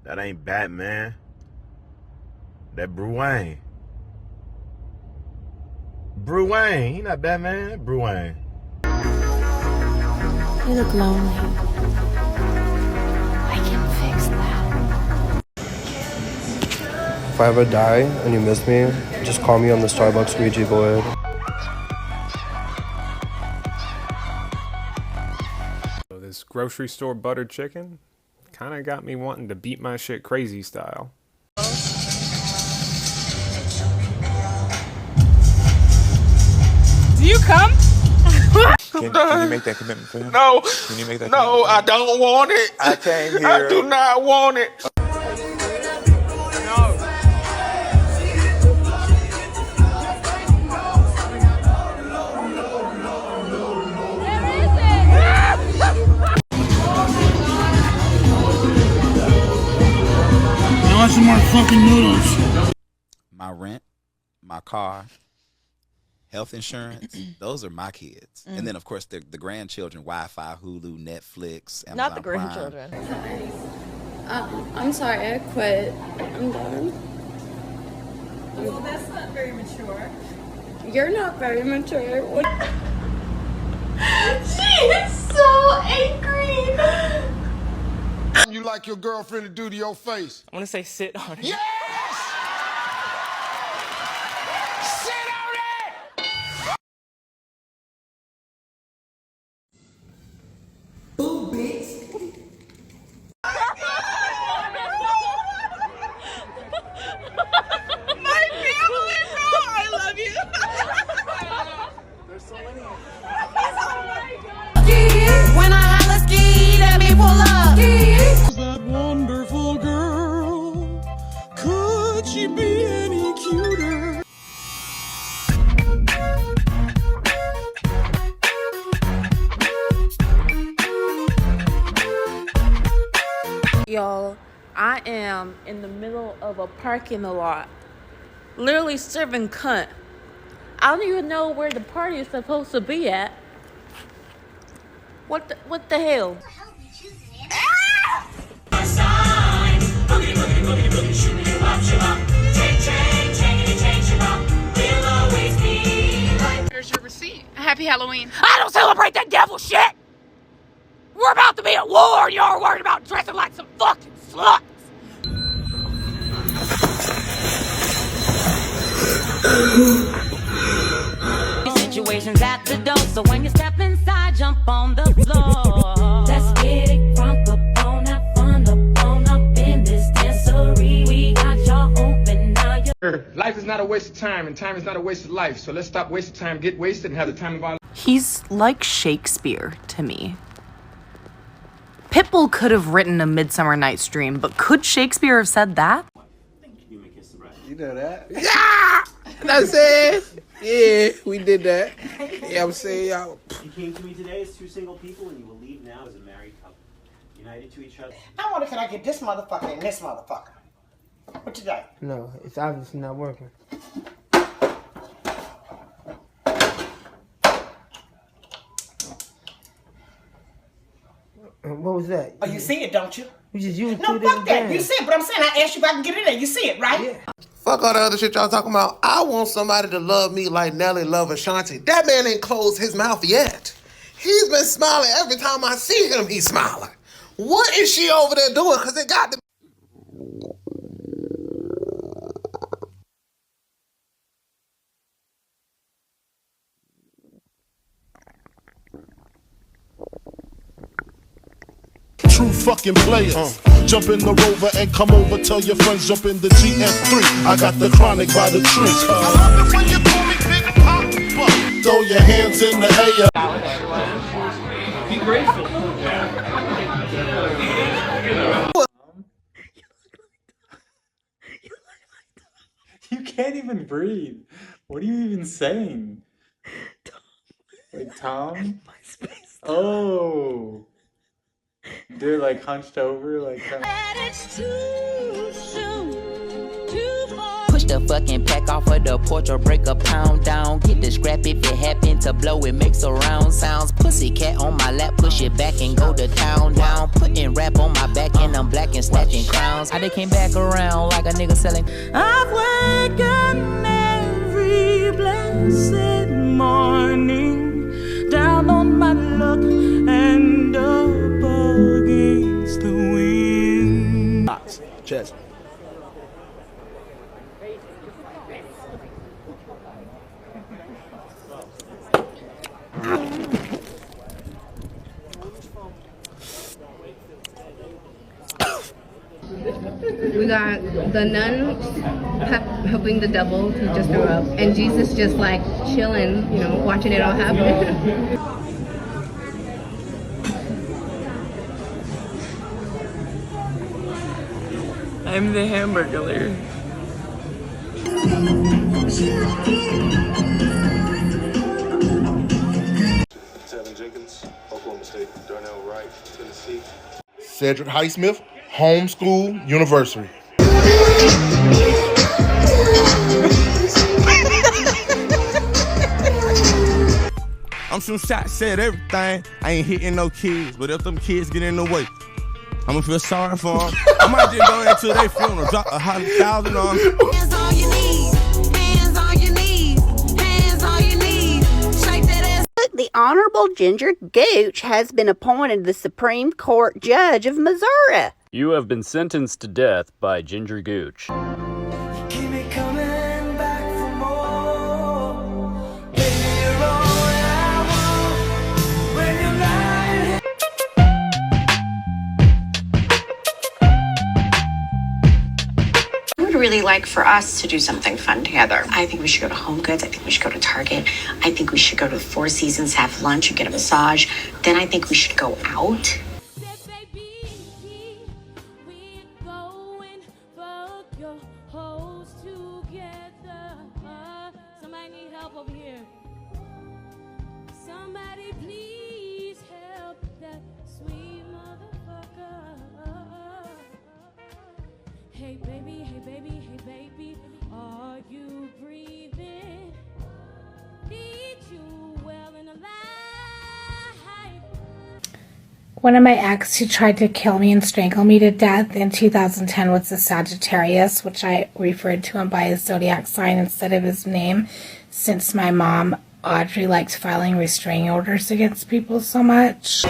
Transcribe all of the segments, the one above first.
That ain't Batman. That Bruin. Bruin. He not Batman. Bruin. You look lonely. I can fix that. If I ever die and you miss me, just call me on the Starbucks Ouija board. This grocery store buttered chicken kind of got me wanting to beat my shit crazy style. Do you come? Can you make that commitment for him? No. Can you make that No, I don't want it. I came here. I do not want it. I want some more fucking noodles. My rent, my car, health insurance, those are my kids. And then, of course, the grandchildren, Wi-Fi, Hulu, Netflix, Amazon Not the Prime. grandchildren. I'm sorry, I quit. I'm done. Well, that's not very mature. You're not very mature. What? She is so angry. You like your girlfriend to do to your face? I want to say sit on it. Yes! Sit on it! Boobies. My family, bro. I love you. There's so many. Oh my God. When I holla ski, let me pull up. That wonderful girl, could she be any cuter? Y'all, I am in the middle of a parking lot, literally serving cunt. I don't even know where the party is supposed to be at. What the hell? Here's your receipt. Happy Halloween. I don't celebrate that devil shit! We're about to be at war and you're worried about dressing like some fucking sluts! Situations at the door, so when you step inside, jump on the floor. Let's get it crunk up on, have fun up in this dancery. We got y'all open now. Life is not a waste of time, and time is not a waste of life. So let's stop wasting time, get wasted, and have the time of our life. He's like Shakespeare to me. Pitbull could have written A Midsummer Night's Dream, but could Shakespeare have said that? You know that? Yeah! That's it! Yeah, we did that. Yeah, I'm saying, y'all. You came to me today as two single people, and you will leave now as a married couple, united to each other. I wonder, can I get this motherfucker and this motherfucker? What you got? No, it's obviously not working. What was that? Oh, you see it, don't you? You just used No, fuck that. You see it, but I'm saying I asked you if I can get in there. You see it, right? Yeah. Fuck all the other shit y'all talking about. I want somebody to love me like Nelly love Ashanti. That man ain't closed his mouth yet. He's been smiling every time I see him. He's smiling. What is she over there doing? Cause it got to. True fucking players. Jump in the Rover and come over. Tell your friends jump in the GS3. I got the chronic by the tree. I love it when you call me Big Papa. Throw your hands in the air. Be grateful. You can't even breathe. What are you even saying? Tom. Wait, Tom? My space. Oh. They're like hunched over, like. It's too soon, too far. Push the the fucking pack off of the porch or break a pound down. Get the scrap if it happen to blow, it makes a round sounds. Pussy cat on my lap, push it back and go to town down. Putting rap on my back and I'm black and snatching crowns. I they came back around like a nigga selling. I've wakened every blessed morning, down on my luck and up against the wind. Box, chest. We got the nun helping the devil who just threw up, and Jesus just like chilling, you know, watching it all happen. I'm the hamburger. Jenkins, Oklahoma State, Darnell Wright, Tennessee. Cedric Highsmith, Homeschool University. I'm some shot, said everything. I ain't hitting no kids, but if them kids get in the way, I'ma feel sorry for them. I might just go into their funeral, drop 100,000 on them. Hands on your knees, hands on your knees, hands on your knees. Shake that ass. The Honorable Ginger Gooch has been appointed the Supreme Court Judge of Missouri. You have been sentenced to death by Ginger Gooch. Keep me coming back for more. Baby, you're all I want when you're lying. I would really like for us to do something fun together. I think we should go to Home Goods. I think we should go to Target. I think we should go to the Four Seasons, have lunch, and get a massage. Then I think we should go out. Somebody need help over here. Somebody please help that sweet motherfucker. Hey baby, hey baby, hey baby, are you breathing? Need you well and alive. One of my ex who tried to kill me and strangle me to death in 2010 was a Sagittarius, which I referred to him by his zodiac sign instead of his name, since my mom, Audrey, likes filing restraining orders against people so much.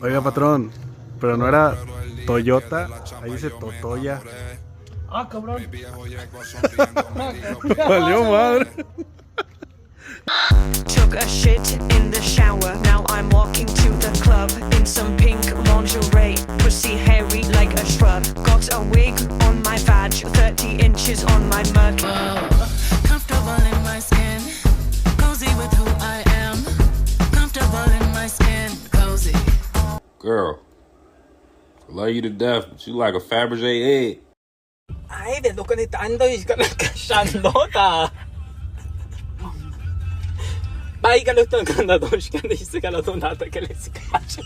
Oiga, patrón, pero no era Toyota, ahí dice Totoya. Ah, cabrón. Valió madre. Took a shit in the shower. Now I'm walking to the club in some pink lingerie. Pussy hairy like a shrub. Got a wig on my vag, 30 inches on my mug. Comfortable in my skin, cozy with who I am. Comfortable in my skin, cozy. Girl, I love you to death, but you like a Fabergé egg. Ay, ¿de lo que te ando cachando? Bye, que lo estoy cantando, que dice que lo donato que le cacho.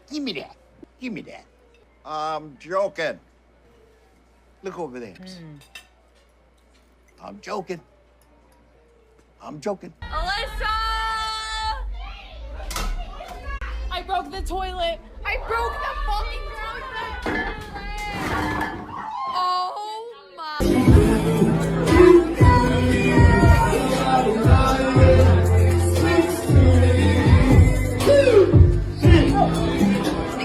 Give me that. Give me that. I'm joking. Look over there. I'm joking. I'm joking. Alyssa! I broke the toilet. I broke the fucking toilet. Oh my.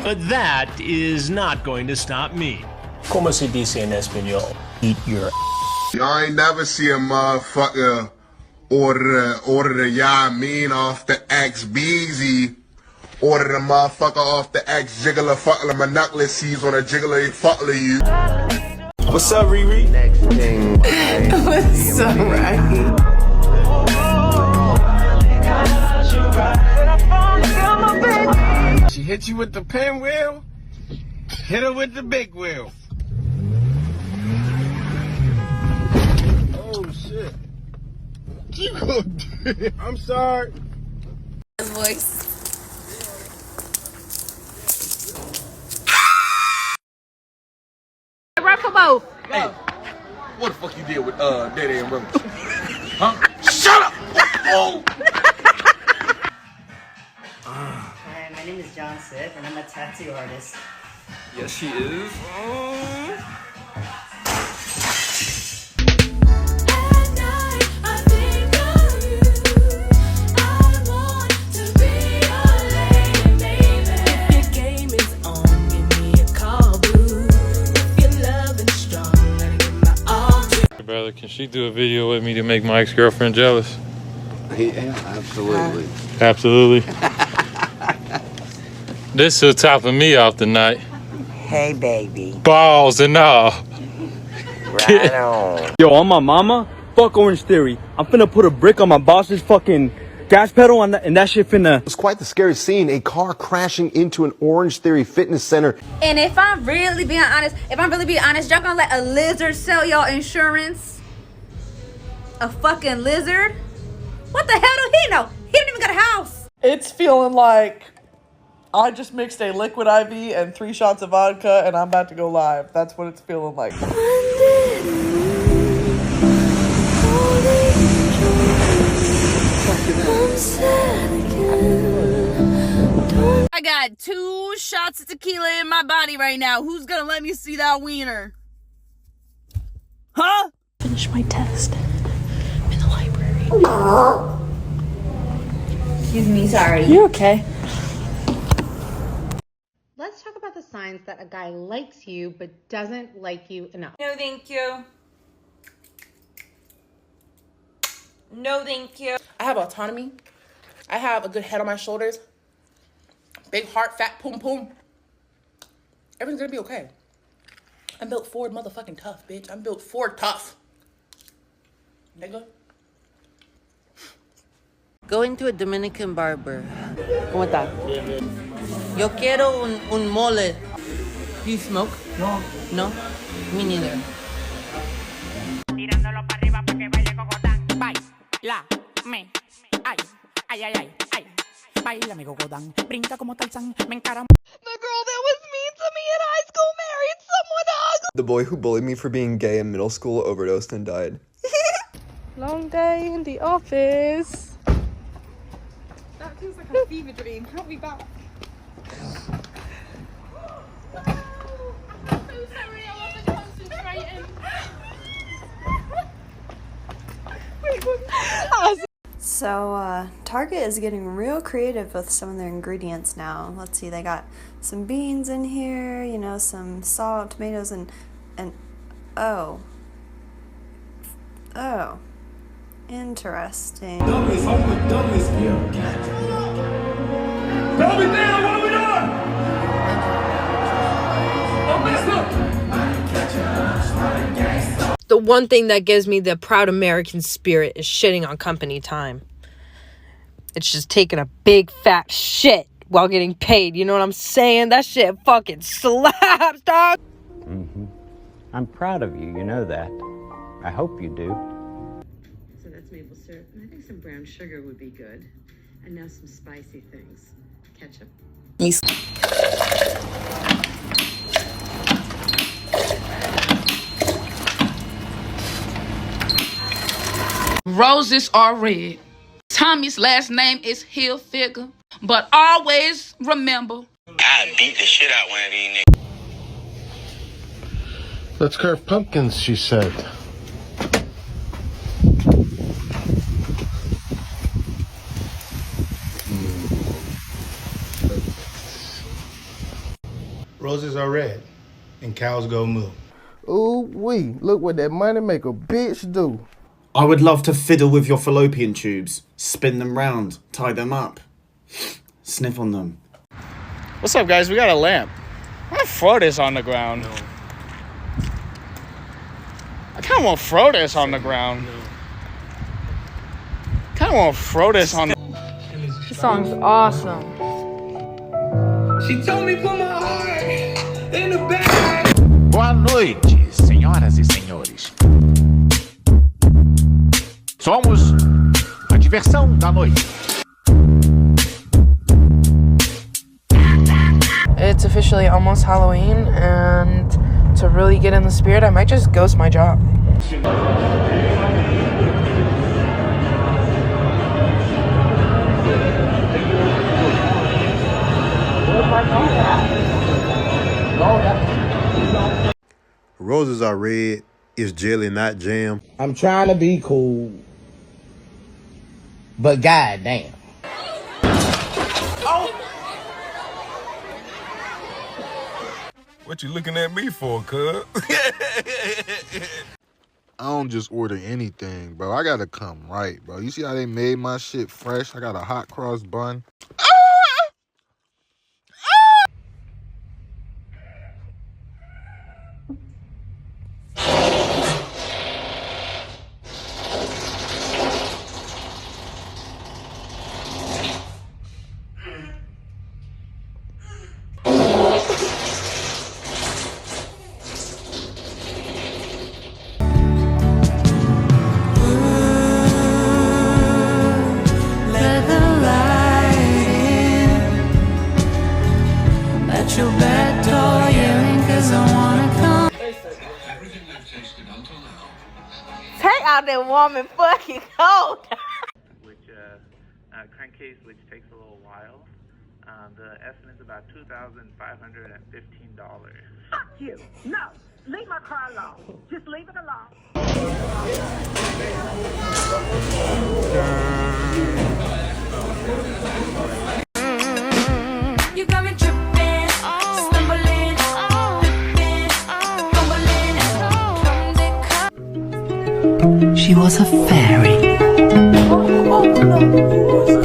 But that is not going to stop me. Como se dice en español? Eat your. Y'all ain't never see a motherfucker order the Yamin off the ex-Beezy. Order the motherfucker off the ex-jiggler fuckler monoculous seeds on a jiggler fuckler you. What's up, Riri? Next thing. What's up, Rocky? She hit you with the pinwheel, hit her with the big wheel. Oh shit. I'm sorry. Voice. Right for both. Hey, what the fuck you did with Daddy and Rose? Huh? Shut up! Oh! Hi, my name is John Sip, and I'm a tattoo artist. Yes, she is. Brother, can she do a video with me to make my ex-girlfriend jealous? Yeah, absolutely. Absolutely. This will topping me off tonight. Hey, baby. Balls and all. Right on. Yo, on my mama, fuck Orange Theory. I'm finna put a brick on my boss's fucking gas pedal and that shit finna. It was quite the scary scene, a car crashing into an Orange Theory fitness center. And if I'm really being honest, y'all gonna let a lizard sell y'all insurance? A fucking lizard? What the hell do he know? He don't even got a house. It's feeling like I just mixed a liquid IV and 3 shots of vodka and I'm about to go live. That's what it's feeling like. I got 2 shots of tequila in my body right now. Who's gonna let me see that wiener? Huh? Finish my test. I'm in the library. Excuse me, sorry. You okay? Let's talk about the signs that a guy likes you but doesn't like you enough. No, thank you. No, thank you. I have autonomy. I have a good head on my shoulders. Big heart, fat poom poom. Everything's gonna be okay. I'm built Ford motherfucking tough, bitch. I'm built Ford tough. Nigga. Going to a Dominican barber. ¿Cómo está? Yo quiero un mole. Do you smoke? No. No? Me neither. Bailame, ay, ay, ay, ay, ay. Bailame, Gogodán. Brinca como Tarzán. Me encara. The girl that was mean to me in high school married someone ugly. The boy who bullied me for being gay in middle school overdosed and died. Long day in the office. That feels like a fever dream. Help me back. So, Target is getting real creative with some of their ingredients now. Let's see, they got some beans in here, you know, some salt, tomatoes, and oh, interesting. Dummies, I'm with dummies. Dummy down, what are we doing? Oh, messed up. The one thing that gives me the proud American spirit is shitting on company time. It's just taking a big fat shit while getting paid. You know what I'm saying? That shit fucking slaps, dog. I'm proud of you, you know that. I hope you do. So that's maple syrup. And I think some brown sugar would be good. And now some spicy things. Ketchup. Roses are red. Tommy's last name is Hilfiger. But always remember, I beat the shit out one of these niggas. Let's carve pumpkins, she said. Roses are red, and cows go moo. Ooh wee, look what that money make a bitch do. I would love to fiddle with your fallopian tubes, spin them round, tie them up, sniff on them. What's up, guys? We got a lamp. I'm gonna throw this on the ground. No. I kind of want to throw this on the ground. No. Kind of want to throw this on. This song's awesome. She told me put my heart in the bag. Boa noite, senhoras e senhores. Somos Diversão da noite. It's officially almost Halloween, and to really get in the spirit, I might just ghost my job. Roses are red. Is jelly not jam? I'm trying to be cool, but goddamn. What you looking at me for, cuz? I don't just order anything, bro. I gotta come right, bro. You see how they made my shit fresh? I got a hot cross bun. Take out that woman fucking cold. Which crankcase, which takes a little while. The estimate is about $2,515. Fuck you! No, leave my car alone. Just leave it alone. You got me tripping, stumbling, flipping, She was a fairy. oh no.